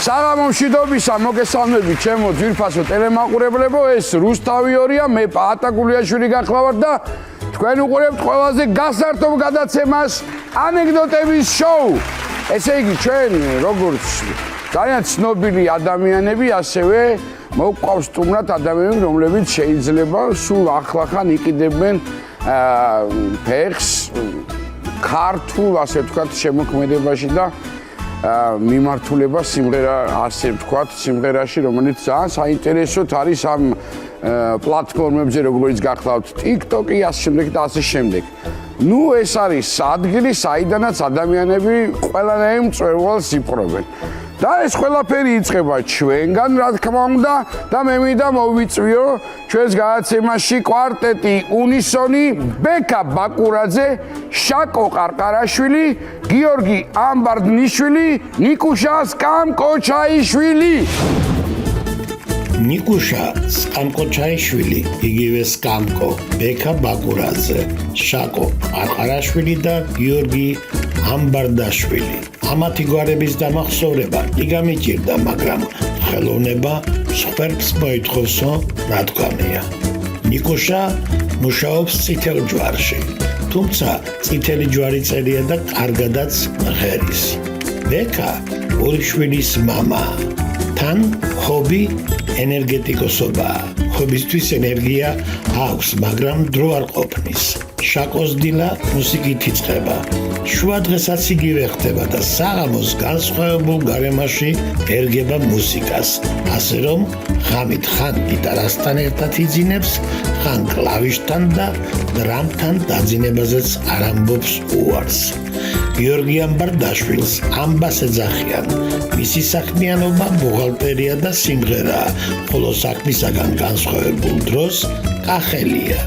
საღამომშვიდობისა მოგესალმებით ჩემო ძვირფასო ტელემაყურებლებო ეს რუსთავიორია მე პაატაგულიაშვილი გახლავართ და თქვენ უყურებთ ყველაზე გასართობ გადაცემას ანეკდოტების შოუ ესე იგი ჩვენ როგორც ძალიან ცნობილი ადამიანები ასევე მოვყვავს სტუმრად ადამიანები რომლებიც შეიძლება სულ ახლახან იყიდებენ ფეხს ქართულ ასე ვთქვათ შემოქმედებაში და მიმართულება სიმღერა ასე ვთქვათ სიმღერაში რომელიც ძალიან საინტერესოდ არის ამ პლატფორმებზე როგორც გახლავთ TikTok-ი ასე შემდეგ და ასე შემდეგ. ნუ ეს არის ადგილი საიდანაც ადამიანები ყველანაირ მწვერვალს იპყრობენ. და ეს ყველაფერი იწყება ჩვენგან რა თქმა უნდა და მე მინდა მოვიწვიო ჩვენს გადაცემაში კვარტეტი უნისონი ბექა ბაკურაძე შაკო ყარყარაშვილი გიორგი ამბარდნიშვილი ნიკუშა სკამკოჩაიშვილი ნიკუშა სკამკოჩაიშვილი იგივე სკამკო ბექა ბაკურაძე შაკო ყარყარაშვილი და გიორგი ამბარდაშვილი ამათი გვარების დამახსოვრება კი გამიჭირდა, მაგრამ ხელოვნება სპერპს მოითხოვსო, რა თქმია. ნიკუშა მუშაობს წითელ ჯვარში, თუმცა წითელი ჯვარი წერია და კარგადაც ღერის. ბექა ორი შვილის მამა. თან ჰობი ენერგეტიკოსობა. ჰობისთვის ენერგია აქვს, მაგრამ დრო არ ყოფნის. შაკოს დილა მუსიკით იწყება. შუა დღესაც იგივე ხდება და საღამოს განსხვავებულ გარემოში ერგება მუსიკას. ასე რომ ღამით ხან გიტარასთან ერთად იძინებს, ხან კლავიშთან და დრამთან დაძინებაზეც არ ამბობს უარს. გიორგი ამბარდაშვილს ამბას ეძახიან. მისი საქმიანობა ბუღალტერია და სიმღერაა, ხოლო საქმისაგან განსხვავებულ დროს კახელია.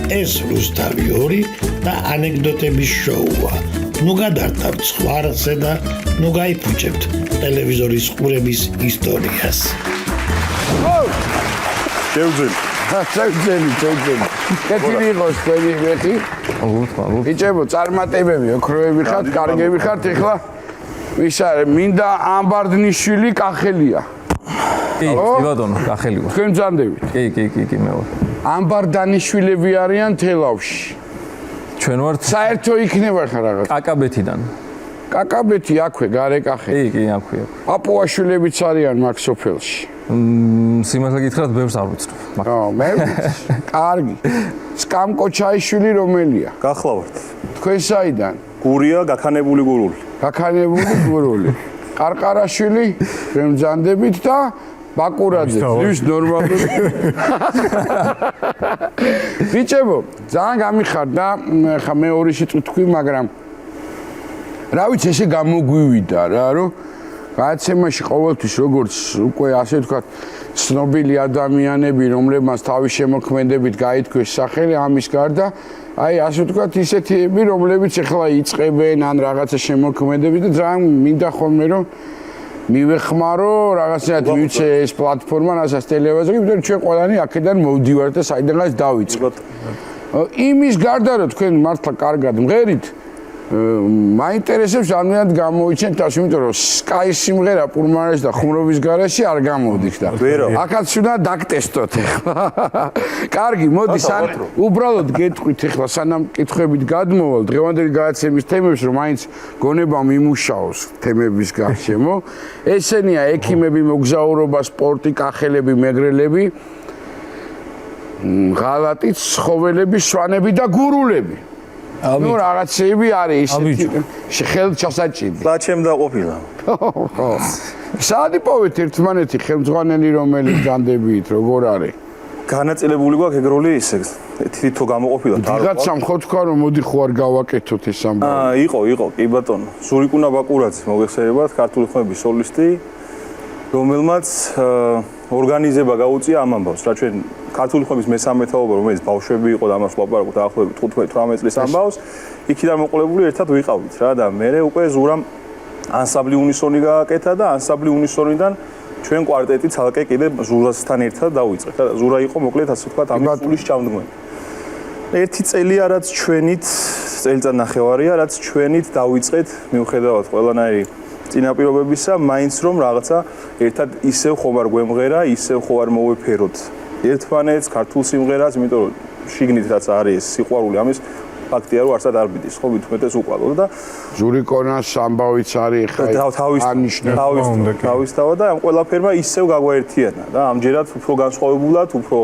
ეს რუსთავი და ანეკდოტების შოუა. ნუ გადართავთ ზღვარზე და ნუ გაიფუჭებთ ტელევიზორის ყურების ისტორიას. შევძელი. კეთილი იყოს თქვენი მეხი. ბიჭებო, წარმატებები, ოქროები ხართ, კარგები ხართ, ეხლა ვის არის? მინდა ამბარდნიშვილი კახელია. კი, ბატონო, კახელი ვარ. თქვენ ბრძანდებით? კი, მე ვარ. ამბარდანიშვილები არიან თელავში. ჩვენ ვართ საერთო იქნება ხარ რაღაც. კაკაბეთიდან. კაკაბეთი აქვე, გარე კახეთი. კი, აქვე. პაპუაშვილებიც არიან მაგ სოფელში. სიმართლე გითხრათ, ბევრს არ ვიცნობ. მე კარგი. სკამკოჩაიშვილი რომელია? გახლავართ. თქვენ საიდან? გურია, გაქანებული გურული. გაქანებული გურული. ყარყარაშვილი, ჩვენ ბრძანდებით და ბაკურაძე, ის ნორმალური. ბიჭებო, ძალიან გამიხარდა, ხა მე ორი სიტყვით თქვი, მაგრამ რა ვიცი, ესე გამოგვივიდა რა, რომ გადაცემაში ყოველთვის როგორც უკვე ასე ვთქვათ, ცნობილი ადამიანები, რომლებმაც თავის შემოქმედებით გაითქვეს სახელი, ამის გარდა, აი ასე ვთქვათ, ისეთები, რომლებიც ახლა იწყებენ ან რაღაცა შემოქმედებით და ძალიან მინდა ხოლმე რომ მივეხმარო რაღაცნაირად მივიცე ეს პლატფორმა რასაც ტელევიზორზე, იმიტომ რომ ჩვენ ყველანი აქედან მოვდივართ და საიდანაც დავიწყებთ. იმის გარდა რომ თქვენ მართლა კარგად მღერით, მაინტერესებს რამდენად გამოიჩენთ თავს, იმიტომ რომ Sky სიმღერა პურმანეში და ხუმრობის გარეშე არ გამოვდიხდა. აქაც უნდა დაგტესტოთ ახლა. კარგი, მოდი უბრალოდ გეტყვით ახლა სანამ კითხვებით გადმოვალ დღევანდელი გადაცემის თემებს, რომ მაინც გონება მიმუშაოს თემების გარშემო. ესენია ექიმები, მოგზაურობა, სპორტი, კახელები, მეგრელები, ღალატი, ცხოველები, სვანები და გურულები. ნუ რაღაცები არის ისეთი ხელჩასაჭიდი. ლაჩემ დაყოფილა. სადი პოვეთ ერთმანეთი ხელმძღვანელი რომელიც განდებით როგორ არის? განაწილებული გვაქვს ეგროლი ისე თითო გამოყოფილა. რაღაცამ ხო თქვა რომ მოდი ხო არ გავაკეთოთ ეს ამბავი. იყო, კი ბატონო. სურიკუნა ბაკურაძე მოგეხსენებათ, ქართული ხმების სოლისტი, რომელმაც ორგანიზება გაუწია ამ ამბავს, რა ჩვენ ქართული ხმების მესამე თაობა, რომელიც ბავშვები იყო და ამას ვლაპარაკობთ დაახლოებით 15-18 წლის ამბავს, იქიდან მოყოლებული ერთად ვიყავით რა და მე უკვე ზურამ ანსამბლი უნისონი გააკეთა და ანსამბლი უნისონიდან ჩვენ კვარტეტი ცალკე კიდე ზურასთან ერთად დავიწყეთ და ზურა იყო მოკლედ ასე ვთქვათ ამის სულის ჩამდგმელი. ერთი წელია რაც ჩვენით წელიწად ნახევარია რაც ჩვენით დავიწყეთ მიუხედავად ყველანაირი წინაპირობებისა, მაინც რომ რაღაცა ერთად ისევ ხომ არ გვემღერა, ისევ ხო არ მოვეფეროთ ერთმანეთს, ქართულ სიმღერას, იმიტომ რომ შიგნით რაც არის სიყვარული ამის ფაქტია რომ არცად არ მიდის, ხო მithumetes უყალოდ და ზურიკონას ამბავიც არის ხა თავისთავად და ამ ყველაფერმა ისევ გაგვაერთიანა და ამჯერად უფრო განსხვავებულად, უფრო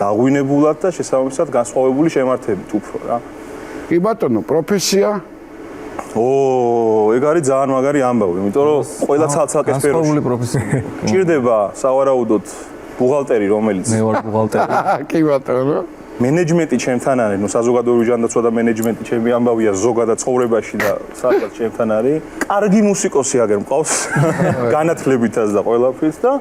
დაღვინებულად და შესაბამისად განსხვავებული შემართებით უფრო რა. კი ბატონო, პროფესია ეგ არის ძალიან მაგარი ამბავი, იმიტომ რომ ყველა ცალ-ცალკე სფეროში განსხვავებული პროფესია. ჭირდება სავარაუდოდ ბუღალტერი, რომელიც მე ვარ ბუღალტერი. კი ბატონო. მენეჯმენტი ჩემთან არის, ნუ საზოგადოებრივი ჯანდაცვა და მენეჯმენტი ჩემი ამბავია ზოგადად ცხოვრებაში და სადღაც ჩემთან არის. კარგი მუსიკოსი აგერ მყავს, განათლებითაც და ყველაფრით და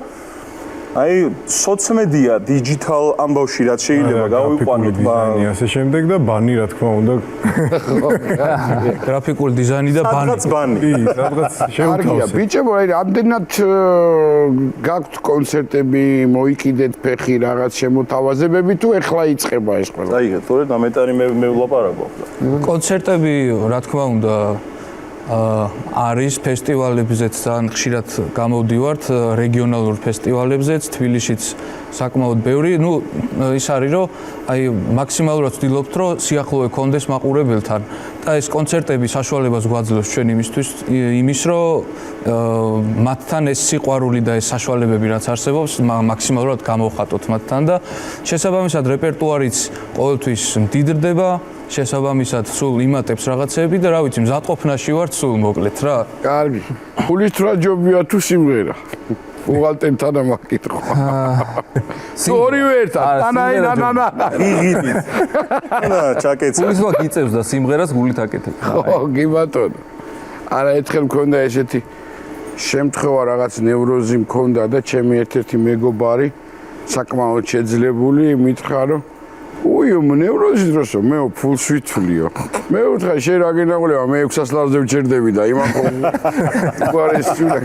აი სოციმედია, დიჯიტალ ამბავში რაც შეიძლება გავიყვანოთ, ასე შემდეგ და ბანი რა თქმა უნდა. გრაფიკული დიზაინი და ბანი. სადღაც ბანი. კი, სადღაც კარგია, შევთავაზეთ. ბიჭებო, აი რამდენად გაქვთ კონცერტები, მოიკიდეთ ფეხი რაღაც შემოთავაზებები თუ ეხლა იწყება ეს ყველა? აი, თორე დამეტარი მე ვლაპარაკო ახლა. კონცერტები, რა თქმა უნდა, არის ფესტივალებზეც ძალიან ხშირად გამოვდივართ, რეგიონალურ ფესტივალებზეც, თბილისშიც საკმაოდ ბევრი. ნუ ის არის, რომ აი მაქსიმალურად ვცდილობთ, რომ სიახლოვე კონდეს მაყურებელთან და ეს კონცერტები საშუალებას გვაძლევს ჩვენ იმის, რომ მათთან ეს სიყვარული და ეს საშუალებები რაც არსებობს, მაქსიმალურად გამოვხატოთ მათთან და შესაბამისად რეპერტუარიც ყოველთვის მდიდრდება. შესაბამისად სულ იმატებს რაღაცები და რა ვიცი მზადყოფნაში ვარ სულ მოკლედ რა. კარგი. ფულის რა ჯობია თუ სიმღერა? ბუღალტერთან ამაკითხო. ორივე ერთად. ანა. იღიდით. და ჩაკეცა. ფულის რა გიწევს და სიმღერას გულით აკეთებ. ხო, კი ბატონო. არა, ერთხელ მქონდა ესეთი შემთხვევა რაღაც ნევროზი მქონდა და ჩემი ერთ-ერთი მეგობარი საკმაოდ შეძლებული მითხრა რომ ნევროზის დროსო მე ფულს ვითვლიო. მე ვთქვა შენ რა გინაღლება მე 600 ლარზე ვჭირდები და იმან ხო გვარესულა.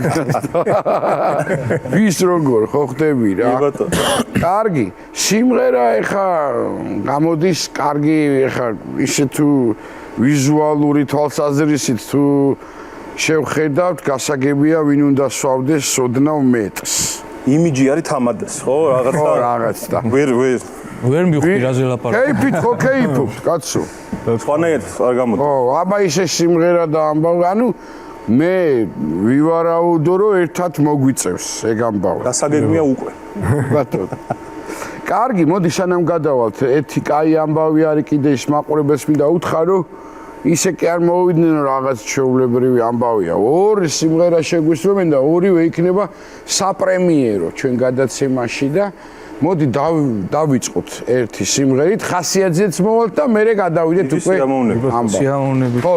ვის როგორ ხო ხდები რა. კარგი, სიმღერა ეხა გამოდის კარგი ეხა ისე თუ ვიზუალური თვალსაზრისით თუ შევხედავთ გასაგებია ვინ უნდა სვავდეს სოდნავ მეტს. იმიჯი არის თამადეს, ხო? რაღაც და ვერ მივხვდი რაზე ლაპარაკობ. კეიფით ხო კეიფობთ, კაცო. სხვანაირად არ გამოდის. ხო, აბა ისე სიმღერა და ამბავი, ანუ მე ვივარაუდო რომ ერთად მოგვიწევს ეგ ამბავი. გასაგებია უკვე. ბატონო. კარგი, მოდი სანამ გადავალთ, ერთი კაი ამბავი არის კიდე ის მაყურებელს მინდა უთხრა რომ ისე კი არ მოვიდნენ რაღაც ჩვეულებრივი ამბავია. ორი სიმღერა შეგვისწრებენ და ორივე იქნება საპრემიერო ჩვენ გადაცემაში და მოდი დავიწყოთ ერთი სიმღერით, ხასიათზეც მოვალთ და მერე გადავიდეთ უკვე სიამოვნებით. ხო.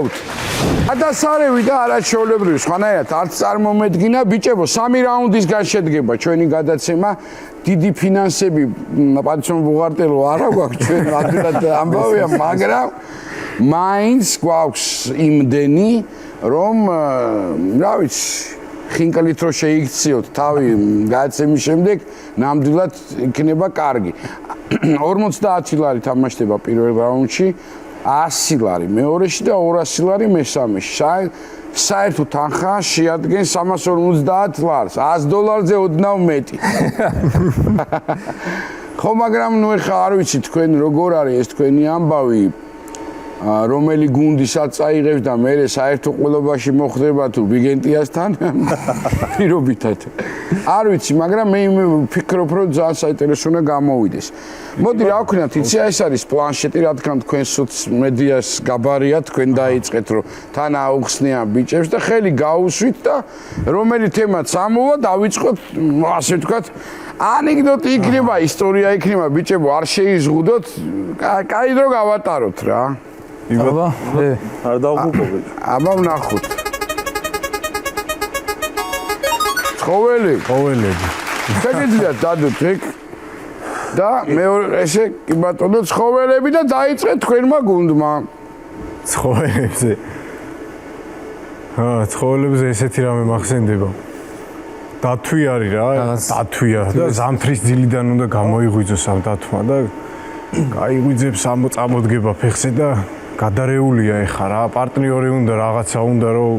გადასარევი და არაჩვეულებრივი, სხვანაირად არც წარმომედგინა, ბიჭებო, 3 რაუნდისგან შედგება ჩვენი გადაცემა. დიდი ფინანსები პანჩონ ბუღარტელო არა გვაქვს ჩვენ ადვილად ამბავია, მაგრამ მაინც გვაქვს იმდენი, რომ რა ვიცი ხინკალით რო შეიქციოთ თავი გადაცემის შემდეგ ნამდვილად იქნება კარგი. 50 ლარი თამაშდება პირველ რაუნდში, 100 ლარი მეორეში და 200 ლარი მესამეში. საერთო თანხა შეადგენს 350 ლარს, $100-ზე ოდნავ მეტი. ხო, მაგრამ ნუ ეხა არ ვიცი თქვენ როგორ არის ეს თქვენი ამბავი. რომელი გუნდისაც წაიღებს და მე საერთო ყოლობაში მოხდება თუ ბიგენტიასთან პირობითად. არ ვიცი, მაგრამ მე ვფიქრობ, რომ ძალიან საინტერესო უნდა გამოვიდეს. მოდი რა ვქნათ, იცი ეს არის პლანშეტი, რადგან თქვენ სოციმედიას გაბარია, თქვენ დაიწყეთ, რომ თან აუხსნიან ბიჭებს და ხელი გაუსვით და რომელი თემა წამოვა, დავიწყოთ, ასე ვთქვათ, ანეკდოტი იქნება, ისტორია იქნება, ბიჭებო, არ შეიზღუდოთ, კაი დრო გავატაროთ რა. აბა, არ დავღუპობ. აბა ვნახოთ. ცხოველები. შეგიძლიათ დადოთ ეგ და მეორე ესე კი ბატონო ცხოველები და დაიწყეთ თქვენმა გუნდმა. ცხოველებზე. ცხოველებზე ესეთი რამე მახსენდება. დათვი არის რა, დათვია და ზამთრის დილიდან უნდა გამოიღვიძოს ამ დათვმა და გაიღვიძებს წამოდგება ფეხზე და გადარეულია ეხა რა, პარტნიორი უნდა, რაღაცა უნდა, რომ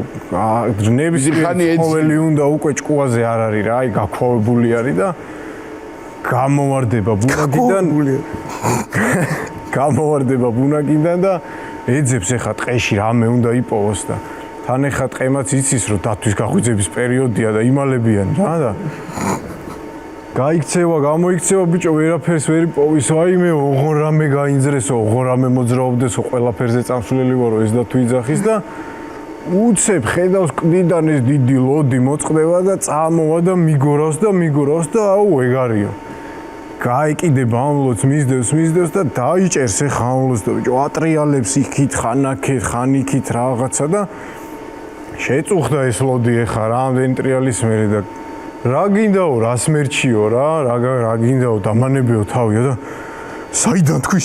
ნებისმიერი ცხოველი უნდა უკვე ჭკუაზე არ არის რა, აი გაქვავებული არის და გამოვარდება ბუნაგიდან და ეძებს ეხა ტყეში რამე უნდა იპოვოს და თან ეხა ტყემაც იცის რომ დათვის გაღვიძების პერიოდია და იმალებიან რა და გაიქცევა, გამოიქცევა ბიჭო, ვერაფერს ვერ იპოვის, აიმე ოღონ რამე გაინძრესო, ოღონ რამე მოძრაობდესო, ყველაფერზე წამსვლელი ვარო ეს და თუ იძახის და უცებ ხედავს კლიდან ეს დიდი ლოდი მოწყდება და წამოვა და მიგორავს და აუ ეგ არისო. გაიკიდება ამლოც მისდევს და დაიჭერს ეხა ამლოც და ბიჭო ატრიალებს იქით ხანაქეთ ხანიქით რაღაცა და შეწუხდა ეს ლოდი ეხა რამდენი ტრიალის მერე და რა გინდაო რას მერჩიო რა გინდაო დამანებიო თავია და საიდან თქვი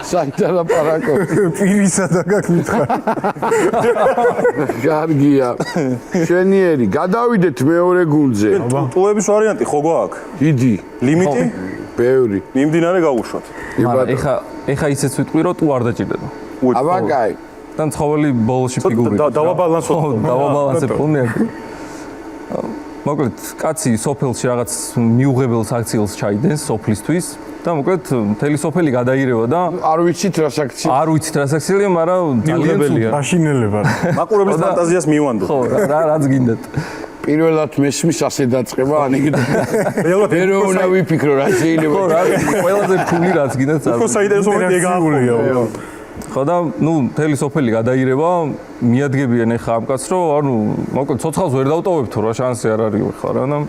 საიდან ლაპარაკო პირისა და გაკითხა კარგია შენიერი გადავიდეთ მეორე გუნდზე ტუების ვარიანტი ხო გვაქვს დიდი ლიმიტი ბევრი მიმდინარე გავუშვათ მაგრამ ეხა ისეც ვიტყვი რომ ტუ არ დაჭირდება აბა კაი და ცხოველი ბოლოში ფიგურია დავაბალანსებ პონი მოკლედ კაცი სოფელში რაღაც მიუღებელ აქციელს ჩაიდენს სოფლისთვის და მოკლედ მთელი სოფელი გადაირევა და არ ვიცით რა აქციელია მაგრამ ძალიან მაშინელება მაყურებლის ფანტაზიას მივანდო ხო რაც გინდათ პირველად მესმის ასე დაწყება ანეკდოტა ვერ უნდა ვიფიქრო რა შეიძლება ხო რა ყველაზე ფული რაც გინდათ ხო საინტერესო მომენტი ეგაა ხო და ნუ მთელი სოფელი გადაირევა მიადგებიან ეხა ამ კაცს რომ ანუ მოკლედ ცოცხალს ვერ დავტოვებთო რა შანსი არ არის ხარ რა და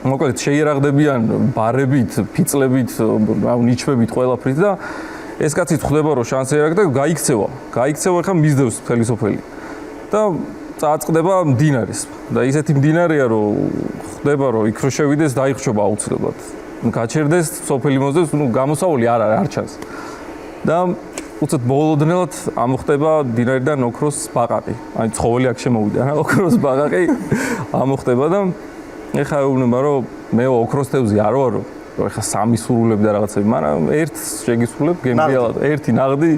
მოკლედ შეიერაღდებიან ბარებით, ფიცლებით, ნიჩბებით ყველაფრით და ეს კაცი ხვდება რომ შანსი არ აქვს და გაიქცევა ხა მისდევს მთელი სოფელი და წააწყდება მდინარეს და ისეთი მდინარეა რომ ხვდება რომ იქ რო შევიდეს დაიხრჩობა აუცილებლად გაჩერდეს სოფელი მოსდევს ნუ გამოსავალი არ ჩანს და უცებ ბოლოდნელად ამოხდება მდინარიდან ოქროს ბაყაყი აი ცხოველი აქ შემოვიდა რა ოქროს ბაყაყი ამოხდება და ეხა ეუბნება რომ მე ოქროს თევზი არ ვარო რომ ეხა სამი სურულები და რაღაცები მაგრამ ერთს შეგისრულებ გემრიალად ერთი ნაღდი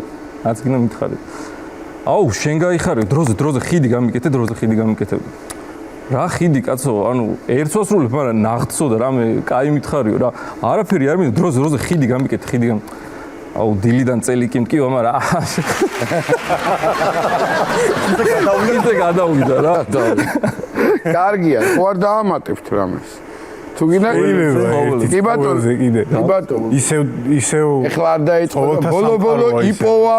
რაც გინდა მითხარი აუ შენ გაიხარე დროზე ხიდი გამიკეთებდი რა ხიდი კაცო ანუ ერთს ვასრულებ მაგრამ ნაღდსო და რამე კაი მითხარიო რა არაფერი არ მინდა დროზე ხიდი გამიკეთე აუ დილიდან წელი კი მკივა მაგრამ გადავიდა რა კარგია ხო არ დაამატებთ რამეს თუ გინდა კი ბატონო ისევ ეხლა არ დაიწყო ბოლო იპოვა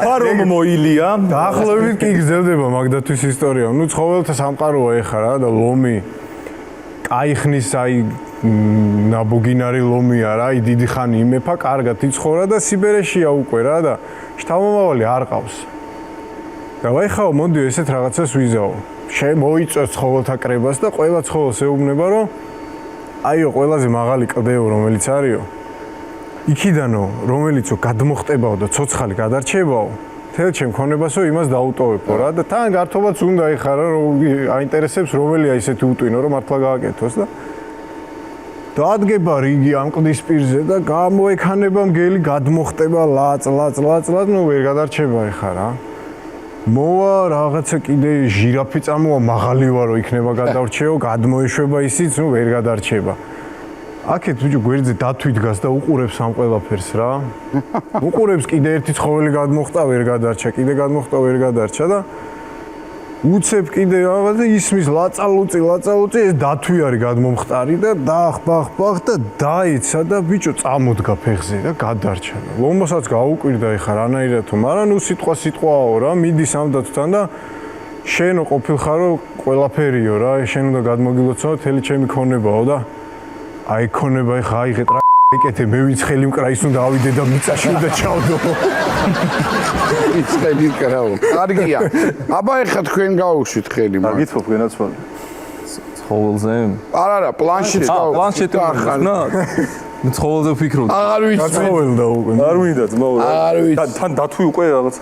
ფარომ მოილია დაახლოებით კი გრძელდება მაგდათვის ისტორია ნუ ცხოველთა სამყაროა ეხა რა და ლომი კაიხნის აი ნაბუგინარი ლომია რა აი დიდი ხანი იმეფა კარგად იცხოვრა და სიბერეშია უკვე რა და შთამომავალი არ ყავს და ვაიხაო მოდიო ესეთ რაღაცას ვიზაო შემოიწევს ცხოველთა კრებას და ყველა ცხოველს ეუბნება რომ აიო ყველაზე მაღალი კლდეო რომელიც არისო იქიდანო რომელიცო გადმოხტებაო და ცოცხალი გადარჩებაო თელ ჩემ ქონებასო იმას დაუტოვებო რა და თან გართობაც უნდა ეხარა რომ აინტერესებს რომელია ისეთი უტვინო რომ მართლა გააკეთოს და დადგება რიგი ამ კლდის პირზე და გამოექანება მგელი გადმოხტება ლაც ნუ ვერ გადარჩება ეხა რა მოვა რაღაცა კიდე ჟირაფი წამოვა მაღალი ვარო იქნება გადარჩეო გადმოეშვება ისიც ნუ ვერ გადარჩება აქეთ ბიჭო გვერდზე დათვი დგას და უყურებს ამ ყველაფერს რა უყურებს კიდე ერთი ცხოველი გადმოხტა ვერ გადარჩა კიდე გადმოხტა ვერ გადარჩა და უცებ კიდე რაღაცა ისმის ლაწალუწი ეს დათვი არის გადმომხტარი და დაახბახ და დაეცა და ბიჭო წამოდგა ფეხზე და გადარჩა და ლომოსაც გაუკვირდა ეხა რანაირად თუ მაგრამ ნუ სიტყვაო რა მიდის ამ დათვთან და შენო ყოფილხარო ყველაფერიო რა შენ უნდა გადმოგილოცო თელი ჩემი ქონებაო და აი ქონება ეხა აიღეთ რა ეკეთე მე ვინც ხელი მკრა ის უნდა ავიდე და მიწაში უნდა ჩავდო ის ხელი მკრაო კარგია აბა ეხა თქვენ გაუშვით ხელი მაგ გითხრობ თქვენაც ცხოველზე არა პლანშეტი ახლა ცხოველზე ვფიქრობ აღარ ვიცი ცხოველ და უკვე არ მინდა ძმაო არ ვიცი თან დათვი უკვე რაღაც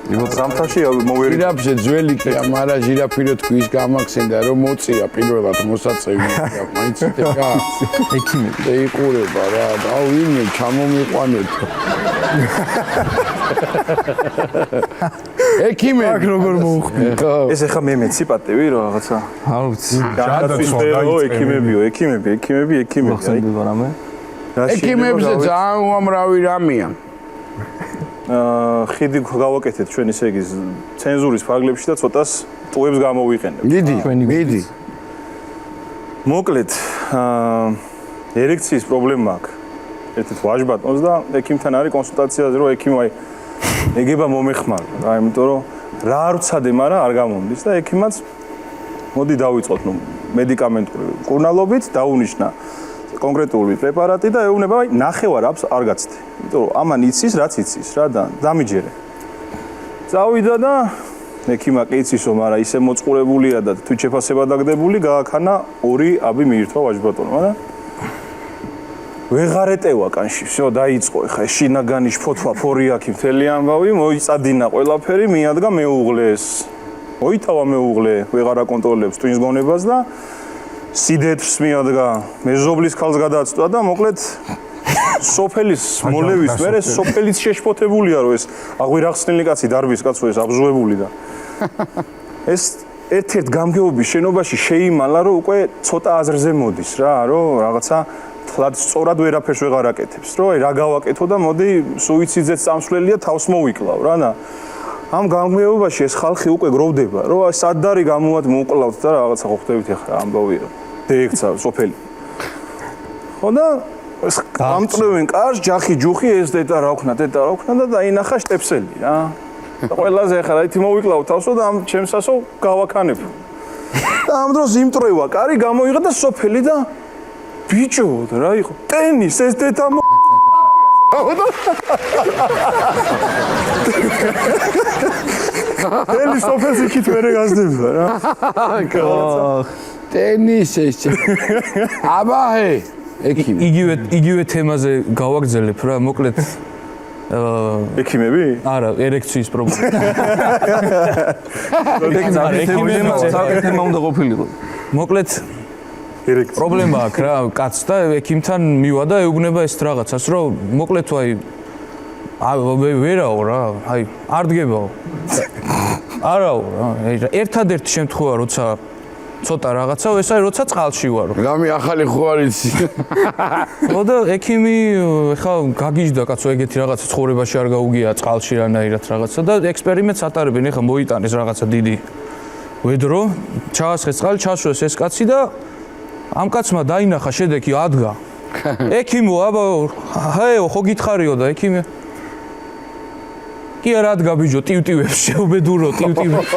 ზამთარში მოვერი ჟირაფზე ძველი კი ამ არა ჟირაფირო თქვი ის გამახსენდა რომ მოწია პირველად მოსაწევი მაინც ეხა ექიმები ეიყურება რა დავინე ჩამომიყვანეთ ექიმები აქ როგორ მოუხდი ეს ეხა მე მეცი პატივი რა რაღაცა არ ვიცი გადაწვიდეო ექიმები ხსენდება რამე ექიმებზე ძალიან უამრავი რამეა ხიდი გავაკეთეთ ჩვენ ესე იგი ცენზურის ფარგლებში და ცოტას ტუებს გამოვიყენებ მიდი მოკლედ ერექციის პრობლემა აქვს ერთ-ერთ ვაჟბატონს და ექიმთან არის კონსულტაციაზე რომ ექიმი აი ეგება მომეხმარა რა იმიტომ რომ რა არ ვცადე მაგრამ არ გამომდის და ექიმაც მოდი დავიწყოთ ნუ მედიკამენტური მკურნალობით დაუნიშნა კონკრეტული პრეპარატი და ეუბნება აი ნახევარ აპს არ გაცდე იმიტომ რომ ამან იცის რაც იცის რა და დამიჯერე წავიდა და ექიმა კი იცისო მაგრამ ისე მოწყურებულია და თვით შეფასება დაგდებული გააქანა 2 აბი მიირთვა ვაჟბატონმა და ვეღარ ეტევა კანში всё დაიწყო ეხა შინაგანი შფოთვა ფორი აქ მთელი ამბავი მოიწადინა ყველაფერი მიადგა მეუღლეს მოითავა მეუღლე ვეღარ აკონტროლებს twins გონებას და სიდეთრს მიადგა მეზობლის ქალს გადააწვა და მოკლედ სოფელის მოლევის მერე სოფელიც შეშფოთებულია რომ ეს აღვირახსნილი კაცი დარბის კაცო ეს აბზუებული და ეს ერთ-ერთ გამგეობის შენობაში შეიმალა რომ უკვე ცოტა აზრზე მოდის რა რომ რაღაცა თლად სწორად ვერაფერს ვეღარ აკეთებს რომ აი რა გავაკეთო და მოდი სუიციძეც წამსვლელია თავს მოვიკლავ რა და ამ გამგეობაში ეს ხალხი უკვე გროვდება რომ აი სადარი გამოად მოუკლავთ და რაღაცა ხო ხვდებით ახლა ამბავია რომ დაიქცა სოფელი ხო და ამწრევენ კარს ჯახი ჯუხი ეს დედა რა ვქნა და დაინახა შტეპსელი რა და ყველაზე ახლა რაითი მოვიკლავ თავსო და ამ ჩემსასო გავაქანებ და ამ დროს იმტრევა კარი გამოიღა და სოფელი და ბიჭო რა იყო ტენის ეს დედა ელი სოფელს იქით მერე გაზდება რა ტენის ეს აბაჰე ექიმი იგივე თემაზე გავაგზელებ რა მოკლედ ექიმები არა ერექციის პრობლემა თემა უნდა ყოფილიყო მოკლედ ერექცია პრობლემა აქვს რა კაცს და ექიმთან მივა და ეუბნება ეს რაღაცას რომ მოკლედ აი ვერაო რა აი არ დგებაო არაო რა ერთადერთი შემთხვევა როცა ცოტა რაღაცა ეს არის როცა წყალში ვარო გამი ახალი ხო არ იცი ხო და ექიმი ხა გაგიჟდა კაცო ეგეთი რაღაცა ცხოვრებაში არ გაუგია წყალში რანაირად რაღაცა და ექსპერიმენტს ატარებენ ეხა მოიტანეს რაღაცა დიდი ვედრო ჩაასხეს წყალი ჩასვეს ეს კაცი და ამ კაცმა დაინახა შედეგი ადგა ექიმო აბა ჰეო ხო გითხარიო და ექიმი კი არ ადგა ბიჭო ტივტივებს შეუბედურო ტივტივებს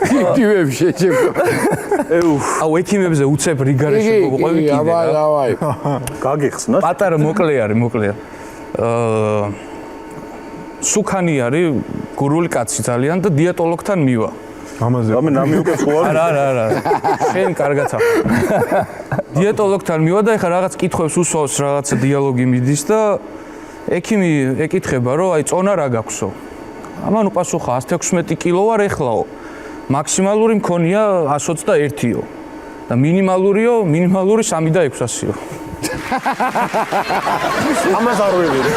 ტივტივებს შეჭება აუ ექიმებზე უცებ რიგარეში მოყვევი კიდე აბა დავაი გაგიხსნა პატარა მოკლე არის სუქანი არის გურული კაცი ძალიან და დიეტოლოგთან მივა ამაზე რამე ნამი უკვე ხო არის არა შენ კარგად ახ დიეტოლოგთან მივა და ეხა რაღაც კითხვებს უსვავს რაღაცა დიალოგი მიდის და ექიმი ეკითხება რომ აი წონა რა გაქვსო ამან უპასუხა 116 კილო ვარ ეხლაო მაქსიმალური მქონია 121-ო და მინიმალური 3.600-ო ამას არ ვეღირე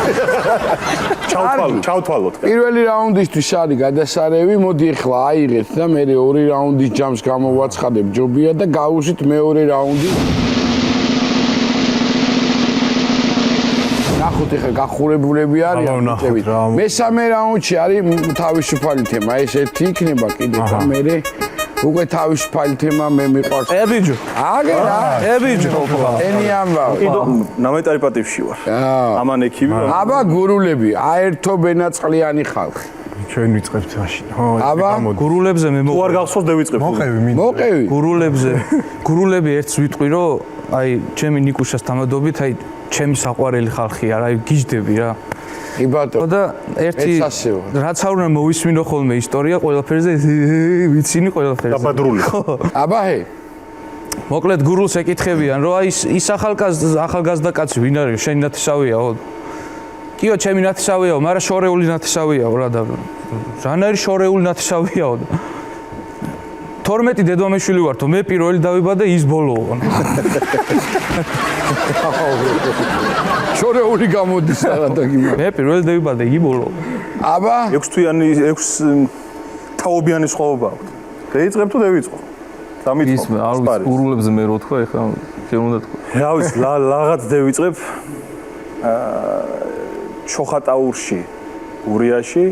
ჩავთვალოთ პირველი რაუნდისთვის არის გადასარევი მოდი ახლა აიღეთ და მე 2 რაუნდის ჯამს გამოვაცხადებ ჯობია და გავუსვით მეორე რაუნდი ნახოთ ახლა გახურებულები არიან ბიჭები მესამე რაუნდში არის თავისუფალი თემა ეს ერთი იქნება კიდე და მე უკვე თავისუფალი თემა მე მიყვარს ებიჯო აგერა ებიჯო ენი ამბავ კიდო ნამეტარი პატივში ვარ ამან ექიმი აბა გურულები აერთო ბენაწყლიანი ხალხი ჩვენ ვიწყებთ მაშინ ხო აბა გურულებზე მე თუ არ გახსოვს დავიწყებ მოყევი გურულები ერთს ვიტყვი რომ აი ჩემი ნიკუშას თამადობით აი ჩემი საყვარელი ხალხია რა აი გიждები რა კი ბატონო და ერთი რაც არ უნდა მოვისმინო ხოლმე ისტორია ყველაფერზე ვიცინი ყველაფერზე დაბადრული აბა ჰე მოკლედ გურულს ეკითხებიან, რომ აი ის ახალგაზრდა კაცი ვინ არის, შენი ნათესავიაო? კიო, ჩემი ნათესავიაო, მაგრამ შორეული ნათესავიაო რა და რანაირი შორეული ნათესავიაო? 12 დედმამიშვილი ვართო, მე პირველი დავიბადე, ის ბოლოო. შორეული გამოდის რაღაცა გიმ. მე პირველი დავიბადე, იგი ბოლოო. აბა, 6 თვიანი 6 თაობიანი სხვაობა აქვს. დაიწყებ თუ დავიწყო? ის არ ვიცი, ურულებზე მე რო თქვა, ეხლა შენ უნდა თქვა. რა ვიცი, რაღაც დავიწყებ. ჩოხატაურში, გურიაში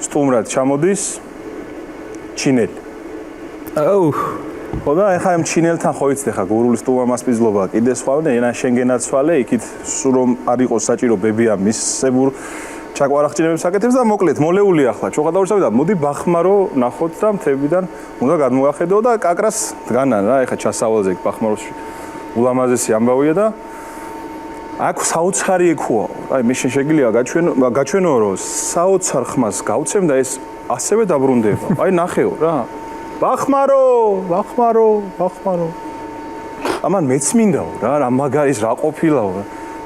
სტუმრად ჩამოდის ჩინელი. აუ, ხო და ეხლა ამ ჩინელთან ხო იცით ეხლა გურულის სტუმამასპინძლობა კიდე სხვავნე, ენა შენ გენაცვალე, იქით სულ რომ არ იყოს საჭირო ბებია მისსებურ ჩაკვარახჭინებებს აკეთებს და მოკლედ მოლეული ახლა ჩოხატაურში და მოდი ბახმარო ნახოთ და მთებიდან უნდა გადმოახედო და კაკრას დგანან რა, ეხლა ჩასავალზე ბახმაროში ულამაზესი ამბავია და აქ საოცარი ეკუა. აი მე შეგიძლია გაჩვენო რომ საოცარ ხმას გავცემ და ეს ასევე დაბრუნდება. აი ნახეო რა. ბახმარო. ამან მეც მინდაო რა მაგარის რა ყოფილაო.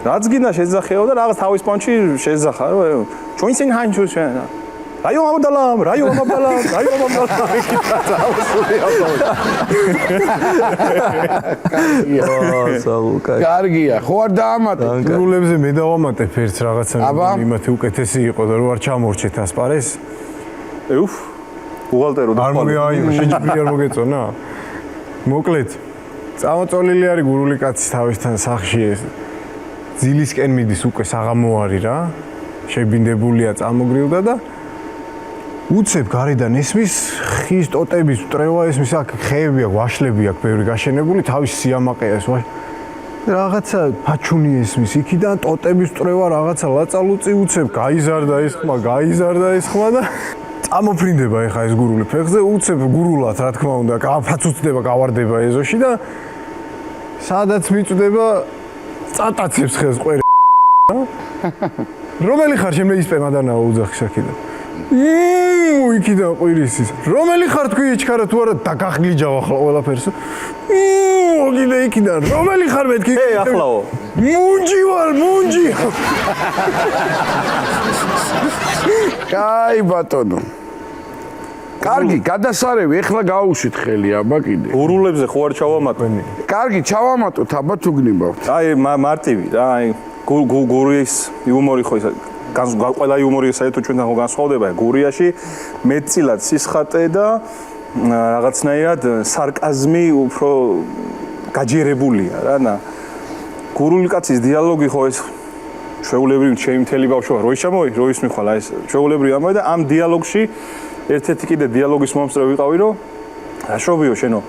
რაც გინდა შეძახეო და რაღაც თავის პონჩი შეძახა რომ ჩვენსინ ჰანჩუ შენ. რაიო ამბდალამ. კარგია, ხო არ დაამატე. გურულებზე მე დავამატებ ერთს რაღაცა იმათი უკეთესი იყო და რო არ ჩამორჩეთ ასპარეს. უფ ბუღალტერო და არ მოგეაიღო, შეჭრილი არ მოგეწონა. მოკლედ, წამოწოლილი არის გურული კაცის თავისთან სახში ეს. ძილისკენ მიდის უკვე საღამო არის რა. შებინდებულია წამოგრილდა და უცებ გარედან ესმის ხის ტოტების მტრევა ესმის აქ ხეები აქვს, ვაშლები აქვს ბევრი გაშენებული, თავის სიამაყეა ეს რაღაცა ფაჩუნი ესმის იქიდან ტოტების მტრევა რაღაცა ლაწალუწი უცებ გაიზარდა ეს ხმა და წამოფრინდება ეხა ეს გურული ფეხზე უცებ გურულად რა თქმა უნდა ფაცუცდება გავარდება ეზოში და სადაც მიწდება წატაცებს ხელს ყვერე რომელი ხარ შემე ისპემა დანაო უძახი საქიდან იქიდან ყვირისის რომელი ხარ თქვი ეჩქარა თუ არა დაგახლიჯავ ახლა ყველაფერს კიდე იქიდან რომელი ხარ მეთქი ახლაო მუნჯი ვარ მუნჯი კაი ბატონო კარგი გადასარევი ეხლა გაუშვით ხელი აბა კიდე გურულებზე ხო არ ჩავამატო კარგი ჩავამატოთ აბა თუ გნებავთ აი მარტივი რა აი გურიის იუმორი ხო ის ყველა იუმორი საერთოდ ჩვენთან ხო განსხვავდება გურიაში მეტწილად სისხატე და რაღაცნაირად სარკაზმი უფრო გაჯერებულია რა გურული კაცის დიალოგი ხო ეს ჩვეულებრივი ჩემი მთელი ბავშვობა როის ჩამოვი როის მიხვალა ეს ჩვეულებრივი ამბავი და ამ დიალოგში ერთ-ერთი კიდე დიალოგის მომსწრე ვიყავი რომ რაშობიო შენო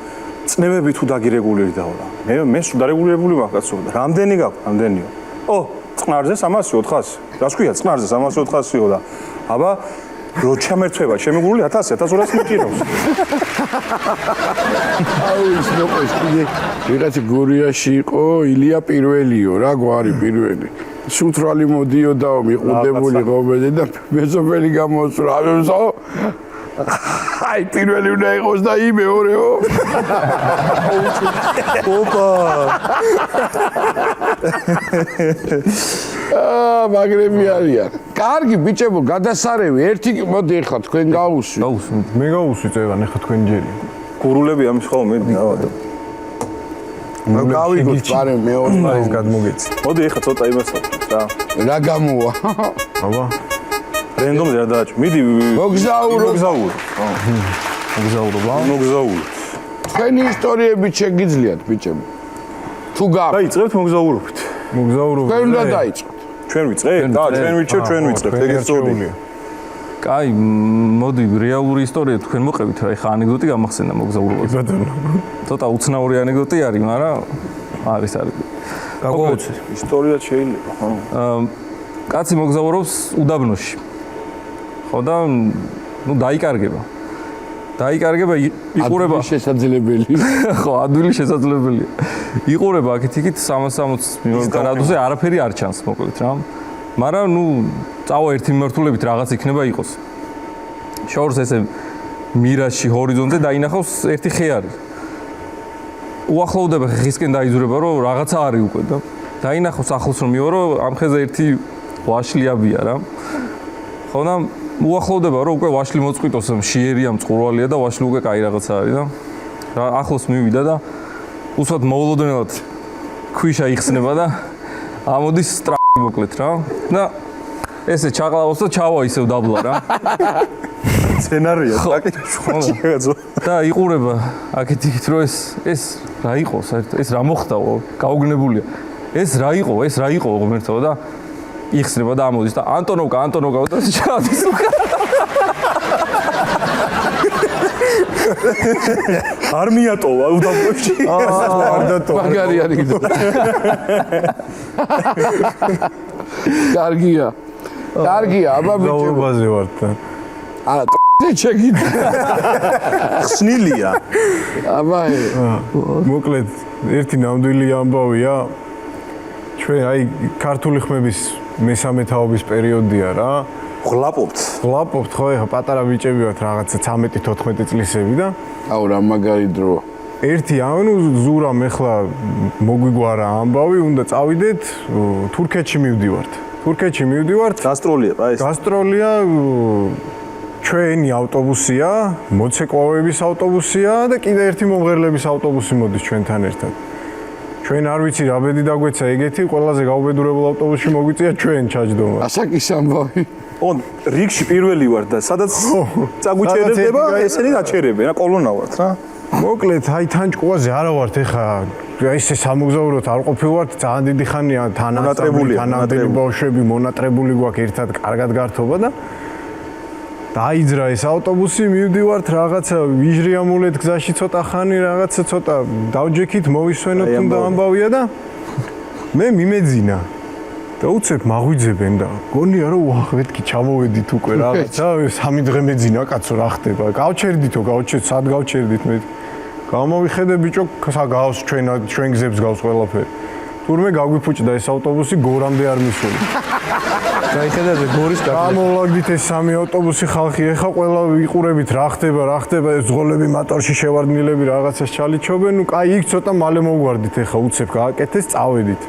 წნევები თუ დაგირეგულირდაო რა მე სულ დარეგულირებული მაქვს კაცო რამდენი გაქვს რამდენიო ო წყნარზე 300-400 რას ქვია წყნარზე 300-400-იო და აბა რო ჩამერთვება ჩემი გურული 1000-1200 მიჭირავს აუ ის ნოყოს კიდე ვიღაცა გურიაში იყო ილია პირველიო რა გვარი პირველი სუტრალი მოდიოდაო მიყუდებული ღობედი და მეზობელი გამოსწრა ამასო აი პირველი უნდა იყოს და იმ მეორეო ოპა მაგრები არიან კარგი ბიჭებო გადასარევი ერთი მოდი ახლა თქვენ გაუსვით მე გავუსვით წევან ახლა თქვენ ჯერი გურულები ამის ხოლმე დავადო გავიგოთ პარე მეორე ის გადმოგეცი მოდი ახლა ცოტა იმასაც რა რა გამოვა აბა რენდომზე რა დააჭ მიდი მოგზაურო თქვენი ისტორიები შეგიძლიათ ბიჭებო თუ გაქვთ დაიწყებთ მოგზაურობით თქვენ უნდა დაიწყოთ ჩვენ ვიწყებთ და ჩვენ ვიჩვენებთ ეგეც სწორია კაი მოდი რეალური ისტორია თქვენ მოყევით რა ეხა ანეკდოტი გამახსენდა მოგზაურობაზე ცოტა უცნაური ანეკდოტი არის მაგრამ არის გაგოუცე ისტორია შეიძლება ხო კაცი მოგზაურობს უდაბნოში ხო და ნუ დაიკარგება იყურება შესაძლებელი ხო ადვილი შესაძლებელია იყურება აქეთ-იქით 360 გრადუსზე არაფერი არ ჩანს მოკლედ რა მაგრამ ნუ წავა ერთი მიმართულებით რაღაც იქნება იყოს შორს ესე მირაში ჰორიზონტზე დაინახავს ერთი ხე არის უახლოვდება ხისკენ დაიძურება რომ რაღაცა არის უკვე და დაინახოს ახლოს რომ მიო რომ ამ ხეზე ერთი ვაშლიაბია რა. ხო და უახლოვდება რომ უკვე ვაშლი მოწყვიტოს მშიერია მწყურვალია და ვაშლი უკვე კაი რაღაცა არის და რა ახლოს მივიდა და უსვათ მოულოდნელად ქვიშა იხსნება და ამოდის სტრაფი მოკლედ რა და ესე ჩაყლავს და ჩავა ისევ დაბლა რა. სცენარია საკითხი და იყურება აქეთ რომ ეს რა იყო საერთოდ ეს რა მოხდაო გაუგნებულია ეს რა იყო ღმერთო და იხსნება და ამოდის და ანტონოვკა და ჩადის უკან არ მიატოვა უდაბნოში არ დატოვა მაგარი არის კიდე კარგია აბა ბიჭო გაურბაზე ვარ და არა ჩეკით ხსნილია აბა მოკლედ ერთი ნამდვილი ამბავია ჩვენ აი ქართული ხმების მესამე თაობის პერიოდია რა ღლაპობთ ხო ეხა პატარა ბიჭები ვართ რაღაცა 13-14 წლისები და აუ რა მაგარი დროა ერთი ანუ ზურამ ეხლა მოგვიგვარა ამბავი უნდა წავიდეთ თურქეთში მივდივართ გასტროლია რა ეს გასტროლია ჩვენი ავტობუსია მოცეკვავების ავტობუსია და კიდე ერთი მომღერლების ავტობუსი მოდის ჩვენთან ერთად ჩვენ არ ვიცი რა ბედი დაგვეცა ეგეთი ყველაზე გაუბედურებულ ავტობუსში მოგვიწია ჩვენ ჩაჯდომა ასაკის ამბავი on რიგში პირველი ვარ და სადაც წაგვიჩერდება ესენი დაჩერებენ რა კოლონა ვართ რა მოკლედ აი თან ჭკუაზე არა ვართ ეხა ესე სამოგზაუროთ არ ყოფილვართ ძალიან დიდი ხანია თანამდებობები ბავშვები მონატრებული გვაქვს ერთად კარგად გართობა და დაიძრა ეს ავტობუსი მივდივართ რაღაცა ვიჟრიამულეთ გზაში ცოტა ხანი რაღაცა ცოტა დავჯექით მოვისვენოთ თუნდა ამბავია და მე მიმეძინა და უცებ მაღვიძებენ და გონია რომ ვახეთკი ჩამოვედით უკვე რაღაცა 3 დღე მეძინა კაცო რა ხდება გავჩერდითო სად გავჩერდით მე გამოვიხედე ბიჭო გავს ჩვენ გზებს გავს ყველაფერი თურმე გაგვიფუჭდა ეს ავტობუსი გორამდე არ მისველი დაიხედავთ გორის კაცი გამოვაგდით ეს 3 ავტობუსი ხალხი ეხა ყველა ვიყურებით რა ხდება ეს ზღოლები მოტორში შევარდნილები რაღაცას ჩალიჩობენ ნუ კაი იქ ცოტა მალე მოვგვარდით ეხა უცებ გააკეთეს წავედით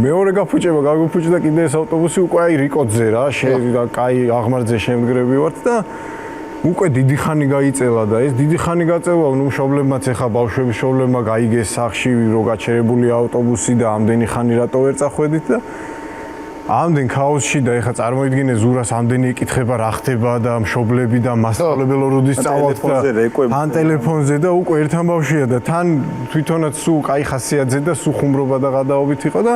მეორე გაფუჭება გაგვიფუჭდა კიდე ეს ავტობუსი უკვე აი რიკოძე რა კაი აღმართზე შემდგრები ვართ და უკვე დიდი ხანი გაიწელა და ეს დიდი ხანი გაწევა ნუ მშობლებმაც ეხა ბავშვების მშობლებმა გაიგეს სახში რო გაჩერებული ავტობუსი და ამდენი ხანი რატო ვერ წახვედით და ამდენ ქაოსში და ეხა წარმოიდგინე ზურას ამდენი ეკითხება რა ხდება და მშობლები და მასწავლებელო როდის წავალთ და ან ტელეფონზე და უკვე ერთ ამბავშია და თან თვითონაც სულ კაი ხასიათზე და სულ ხუმრობა და გადაობით იყო და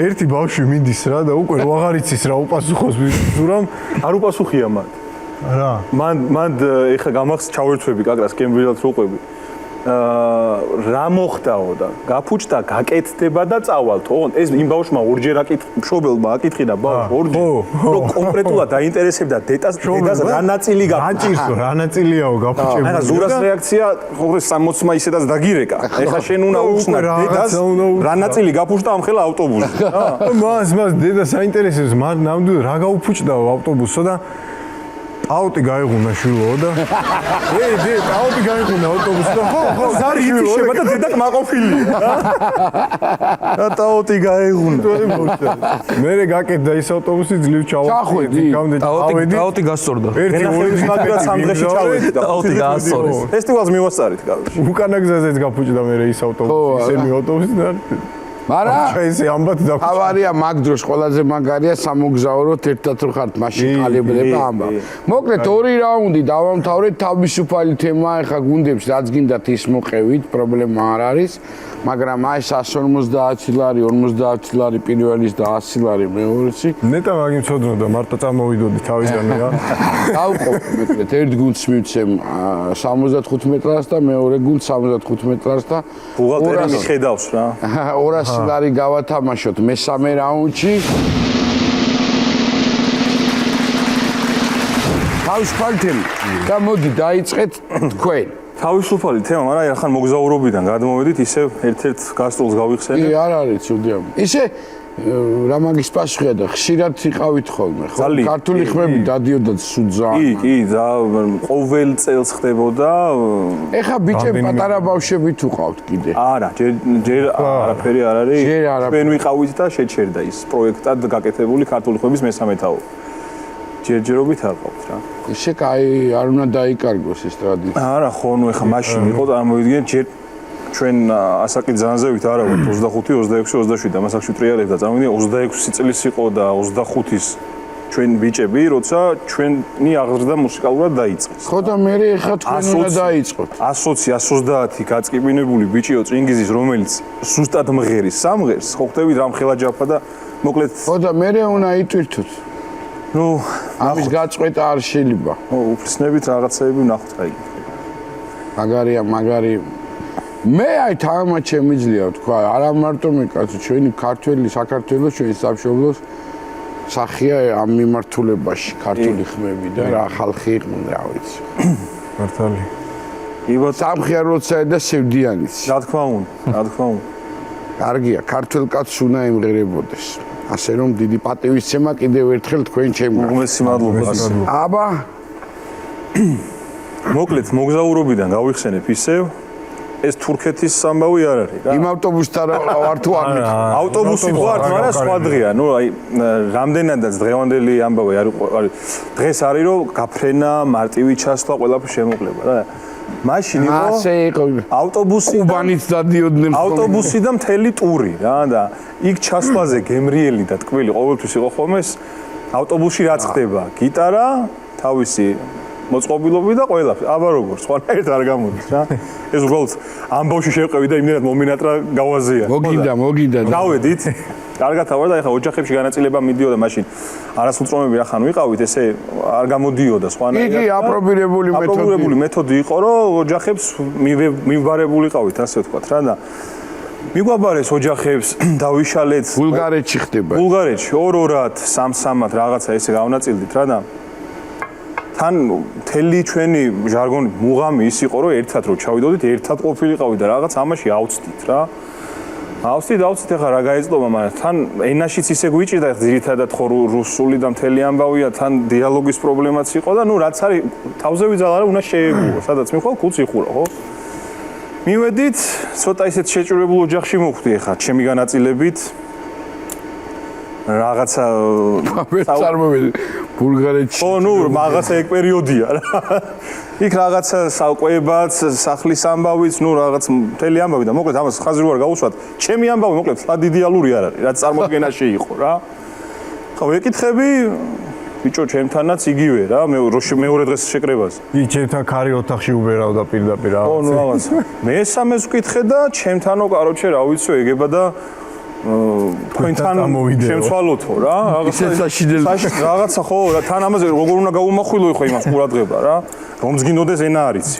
ერთი ბავშვი მიდის რა და უკვე რო აღარ იცის რა უპასუხოს ზურამ არ უპასუხია მათ რა მან ეხა გამახს ჩავერთვები კაკრას კემბრილად როყვები რა მოხდაო და გაფუჭდა გაკეთდება და წავალთ ოღონ ეს იმ ბავშვმა ორჯერ მშობელმა აკითხი და ბავშვ ორჯერ რომ კონკრეტულად დაინტერესებდა დედას რა ნაწილი გაჭირსო რა ნაწილიაო გაფუჭებული აი ზურას რეაქცია ხოლმე 60-მა ისედაც დაგირეკა ეხლა შენ უნდა უხსნა დედას რა ნაწილი გაფუჭდა ამ ხელა ავტობუსი მას დედა საინტერესებს მარ ნამდვილად რა გაუფუჭდაო ავტობუსო და აუტი გაიღუნა შვილო და აუტი გაიღუნა ავტობუსი და ხო ზარი იფიშება და დედა კმაყოფილია რა აუტი გაიღუნა მერე გაკეთდა ის ავტობუსი ძლივ ჩახვედი აუტი გასწორდა ერთი ორი მაგალითად 3 დღეში ჩავედი და აუტი გაასწორეს ფესტივალს მივასწარით გავში უკანა გზაზეც გაფუჭდა მერე ის ავტობუსი ისე ავტობუსი და მარა ესე ამბად და ავარია მაგ დროს ყველაზე მაგარია სამოგზაუროთ ერთად რო ხართ მაშინ ყალებდება ამბა მოკლედ 2 რაუნდი დავამთავრეთ თავისუფალი თემა ეხა გუნდებს რაც გინდათ ის მოყევით პრობლემა არ არის მაგრამ აი 150 ლარი 50 ლარი პირველის და 100 ლარი მეორეცი ნეტა მაგ იმწოდნოდა მარტო წამოვიდოდი თავიდანვე რა დავყოფ მეკლედ ერთ გუნდს მივცემ 75 ლარს და მეორე გუნდს 75 ლარს და ბუღალტერი მიხედავს რა 200 ლარი გავათამაშოთ მესამე რაუნდში თავისუფალი თემა და მოდი დაიწყეთ თქვენ თავისუფალი თემა, მაგრამ ახლა მოგზაურობიდან გადმოვედით, ისევ ერთ-ერთ გასტროლს გავიხსენებ. კი, არ არის ცუდია. ისე რა მაგის პასუხია და ხშირად იყავით ხოლმე, ხო? ძალიან. ქართული ხმები დადიოდათ სუძა. კი, ყოველ წელს ხდებოდა. ეხა ბიჭები პატარა ბავშვები თუ ყავთ კიდე. არა, ჯერ არაფერი არ არის. ჯერ არაფერი. ჩვენ ვიყავით და შეჩერდა ის პროექტად გაკეთებული ქართული ხმების მესამე თაობა. ჯერჯერობით არ ყავთ რა. ისე კაი არ უნდა დაიკარგოს ეს ტრადიცია. არა, ხო, ნუ ეხა მაშინ იყო წარმოვიდგინეთ ჯერ ჩვენ ასაკი ძალზევით არა ვართ 25, 26, 27 და მასაკში ტრიალებდა წარმოვიდგინეთ 26 წლის იყო და 25-ის ჩვენ ბიჭები, როცა ჩვენი აღზრდა მუსიკალურად დაიწყეს. ხო და მე ეხა თქვენ უნდა დაიწყოთ. 120, 130 გაწკიპინებული ბიჭიო წინგიზის, რომელიც სუსტად მღერის სამღერს, ხო ხდებით რამ ხელა ჯაფა და მოკლედ ხო და მე უნდა იტვირთოთ. ნუ ამის გაწყვეტა არ შეიძლება. უფლისნებით რაღაცეები ვნახოთ აი. მაგარი მე აი თამაშ შემიძლია თქვა, არა მარტო მე კაცო, ჩვენი ქართველი საქართველოს ჩვენი სამშობლოს სახია ამ მიმართულებაში, ქართული ხმები და რა ხალხი იყვნენ, რა ვიცი. მართალი. იბოთ სამხიაროცა და სევდიანიც. რა თქმა უნდა, რა თქმა უნდა. კარგია, ქართულ კაცს უნდა ემღერებოდეს. ასე რომ დიდი პატივისცემა კიდევ ერთხელ თქვენ ჩემგან. უღმესი მადლობა. აბა, მოკლედ მოგზაურობიდან გავიხსენებ ისევ ეს თურქეთის ამბავი არ არის რა. იმ ავტობუსთან ვარ თუ არ მიყავ. ავტობუსი ვარ, მაგრამ სხვა დღეა. ნუ აი რამდენადაც დღევანდელი ამბავი არის დღეს არის რომ გაფრენა, მარტივი ჩასვლა, ყველაფერი შემოკლება რა. მაშინ იყო ასე იყო. ავტობუსი უბანიც დადიოდნენ. ავტობუსი და მთელი ტური რა და იქ ჩასვლაზე გემრიელი და ტკბილი ყოველთვის იყო ხოლმე ეს ავტობუსში რაც ხდება გიტარა თავისი მოწყობილობი და ყველაფერი აბა როგორ სხვანაირად არ გამოდის რა ეს უბრალოდ ამბავში შევყევი და იმდენად მომინატრა გავაზია მოგიდა დავედით კარგად ავარ და ეხლა ოჯახებში განაწილება მიდიოდა მაშინ არასრულწლოვანები რახან ვიყავით ესე არ გამოდიოდა სხვანაირად იგი აპრობირებული მეთოდი იყო რომ ოჯახებს მივბარებულიყავით ასე ვთქვათ რა და მიგვაბარეს ოჯახებს დავიშალეთ ბულგარეთში ხდება ბულგარეთში 2-2-ად 3-3-ად რაღაცა ესე გავნაწილდით რა და თან მთელი ჩვენი ჟარგონი მუღამი ის იყო რომ ერთად რო ჩავიდოდით ერთად ყოფილიყავით და რაღაც ამაში ავწდით რა ავწდით ახლა რა გაეძლობა მაგრამ თან ენაშიც ისე გვიჭირდა ძირითადად ხო რუსული და მთელი ამბავია თან დიალოგის პრობლემაც იყო და ნუ რაც არის თავზე ვიძალა რა უნდა შეეგუო სადაც მიხვალ კულს იხურო ხო მივედით ცოტა ისეთ შეჭურებულ ოჯახში მოვხვდი ახლა ჩემი განაწილებით რაღაცა წარმოვიდი ბულგარეთში ო ნუ რაღაცა ეგ პერიოდია რა იქ რაღაცა საკვებაც სახლის ამბავიც ნუ რაღაც მთელი ამბავი და მოკლედ ამას ხაზი ვარ გაუსვათ ჩემი ამბავი მოკლედ სად იდეალური არ არის რაც წარმოდგენაში იყო რა ხო ვეკითხები ბიჭო ჩემთანაც იგივე რა მეორე დღეს შეკრებას იქ ჩემთან ქარი ოთახში უბერავდა პირდაპირ რა ო ნუ რაღაცა მესამეს ვკითხე და ჩემთანო კაროჩე რა ვიცი ეგება და თქვენთან შემცვალოთო რა რაღაცა ხო რა თან ამაზე როგორ უნდა გაუმახვილო ხო იმას ყურადღება რა რომს გინდოდეს ენა არიცი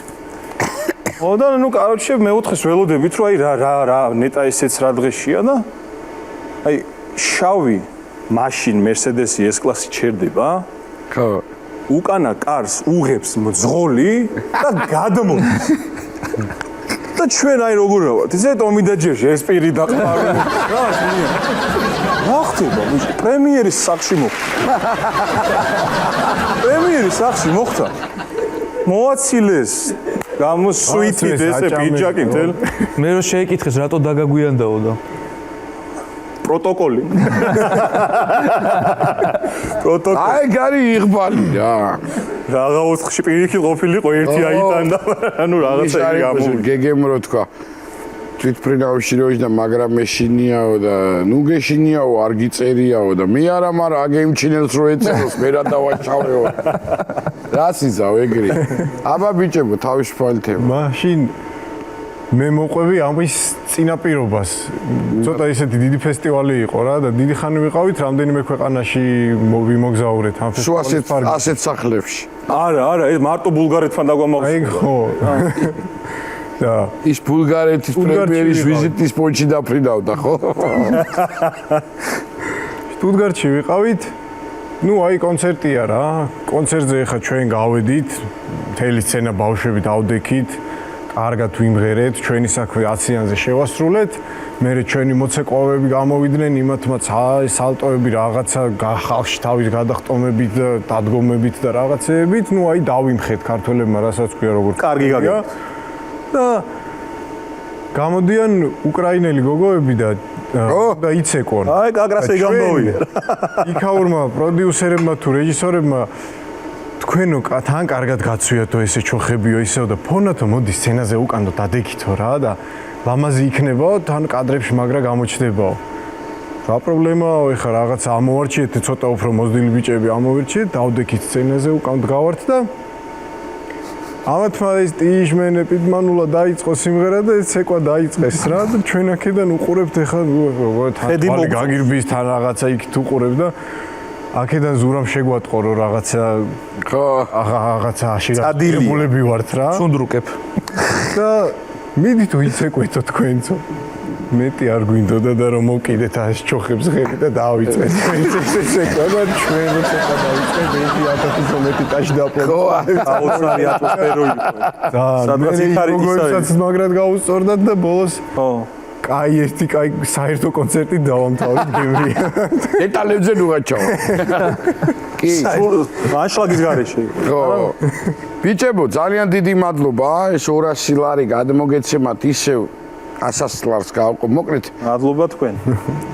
ხო და ნუ კაროჩე მეოთხეს ველოდებით რომ აი რა ნეტა ესეც რა დღეშია და აი შავი მაშინ Mercedes-ი S-კლასი ჩერდება ხო უკანა კარს უღებს მძღოლი და გადმოდის და ჩვენ აი როგორ ვართ ისე ტომი და ჯერში ეს პირი დაყარი რა შენია რა ხდება პრემიერის სახში მოხდა მოაცილეს გამოსვიტით ესე ბიჭაკი მთელ მე რო შეიკითხეს რატო დაგაგვიანდაო და პროტოკოლი აი გარი იღბალი რა რაღა ოთხში პირიქით ყოფილიყო ერთი აიტანდა ანუ რაღაცა იგი გამოვიდა გეგემრო თქვა თვითფრინავში და მაგრამ მეშინიაო და ნუ გეშინიაო არ გიწერიაო და მე არა მაგრამ აგემჩინელს რო ეწეროს მე რა დავაჩავეო რას იზავ ეგრე აბა ბიჭებო თავისუფალთება მაშინ მე მოყვები ამის წინაპირობას ცოტა ისეთი დიდი ფესტივალი იყო რა და დიდი ხანი ვიყავით რამდენიმე ქვეყანაში ვიმოგზაურეთ ამ ფესტივალის ფარგლებში ასეთ სახლებში არა ეს მარტო ბულგარეთთან დაგვამოვიდა აი ხო და ის ბულგარეთის პრემიერის ვიზიტის პონჩი დაფრინავდა ხო შტუტგარტში ვიყავით ну აი კონცერტია რა კონცერტზე ხა ჩვენ გავედით მთელი სცენა ბავშვებით ავდექით კარგად ვიმღერეთ ჩვენი საქმე 100-იანზე შევასრულეთ მე ჩვენი მოცეკვავები გამოვიდნენ იმათმა სალტოები რაღაცა ხალხში თავის გადახტომებით და დადგომებით და რაღაცეებით, ნუ აი დავიმხეთ ქართველებმა, რასაც ქვია როგორ კარგი გაგებით. და გამოდიან უკრაინელი გოგოები და იცეკონ. აი, კაკრასე გამოვიდა. იქაურმა პროდიუსერებმა თუ რეჟისორებმა თქვენო თან კარგად გაცვიათო ესე ჩოხებიო ისევ და ფონათო მოდი სცენაზე უკანდო დადექითო რა და ლამაზი იქნებაო თან კადრებში მაგრა გამოჩნდებაო. რა პრობლემაა ეხა რაღაცა ამოვარჩიეთ ცოტა უფრო მოზრდილი ბიჭები ამოვირჩიეთ დავდექით სცენაზე უკანდ გავართ და ამათმა ეს ტიჟმენე პიდმანულა დაიწყო სიმღერა და ეს ცეკვა დაიწყეს რა და ჩვენ აქედან უყურებთ ეხა თან გაგირბის თან რაღაცა იქ თუ უყურებ და აქედან ზურამ შეგვატყო რომ რაღაცა რაღაცა აშიგებულები ვართ რა სუნდრუკებ და მიდით ვიცეკვეთო თქვენцо მეტი არ გვინდოდა და რომ მოკიდეთ ეს ჩოხებს ღერი და დავიწყეთ ეს და ჩვენ ცოტა დავიწყეთ ერთი 1000-ზე მეტი ტაჟი დაპყრო აუცარი ატმოსფეროი. სადაც იქ არის ისიც მაგრად გაუსწორდათ და ბოლოს ხო. კაი ერთი კაი საერთო კონცერტი დავამთავრეთ გემრია დეტალებზე ნუღაჩაო. კი. ანშლაგის გარეშე. ხო. ბიჭებო, ძალიან დიდი მადლობა. ეს 200 ლარი გადმოგეცემათ ისევ 100 ლარს გავყო. მოკლედ, მადლობა თქვენ.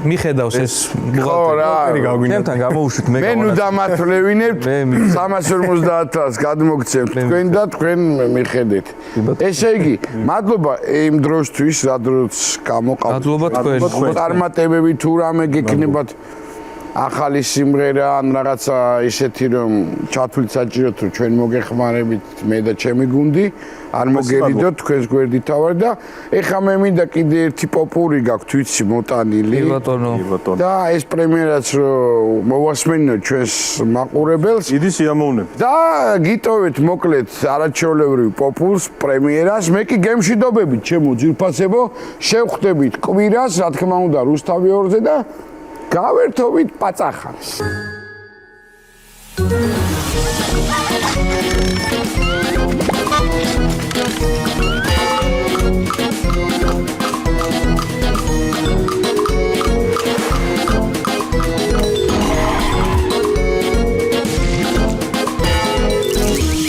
მიხედავს ეს ხო რა. ჩემთან გამოუშვით მე მე ნუ დამათვლევინებთ 350 ლარს გადმოგცემთ თქვენ და თქვენ მიხედეთ. ესე იგი, მადლობა იმ დროსთვის, რადგან გამოყავთ. მადლობა თქვენ. წარმატებები თუ რამე გექნებათ ახალი სიმღერა ან რაღაცა ისეთი რომ ჩათვლით საჭიროთ რომ ჩვენ მოგეხმარებით მე და ჩემი გუნდი არ მოგერიდოთ თქვენს გვერდით თავარ და ეხა მე მინდა კიდე ერთი პოპური გაქვთ ვიცი მოტანილი ბატონო და ეს პრემიერაც რომ მოვასმენინოთ ჩვენს მაყურებელს დიდი სიამოვნებით. და გიტოვეთ მოკლედ არაჩვეულებრივ პოპულს პრემიერას მე კი გემშვიდობებით ჩემო ძირფასებო შევხვდებით კვირას რა თქმა უნდა რუსთავი 2-ზე და გავერთობით პაწახანს.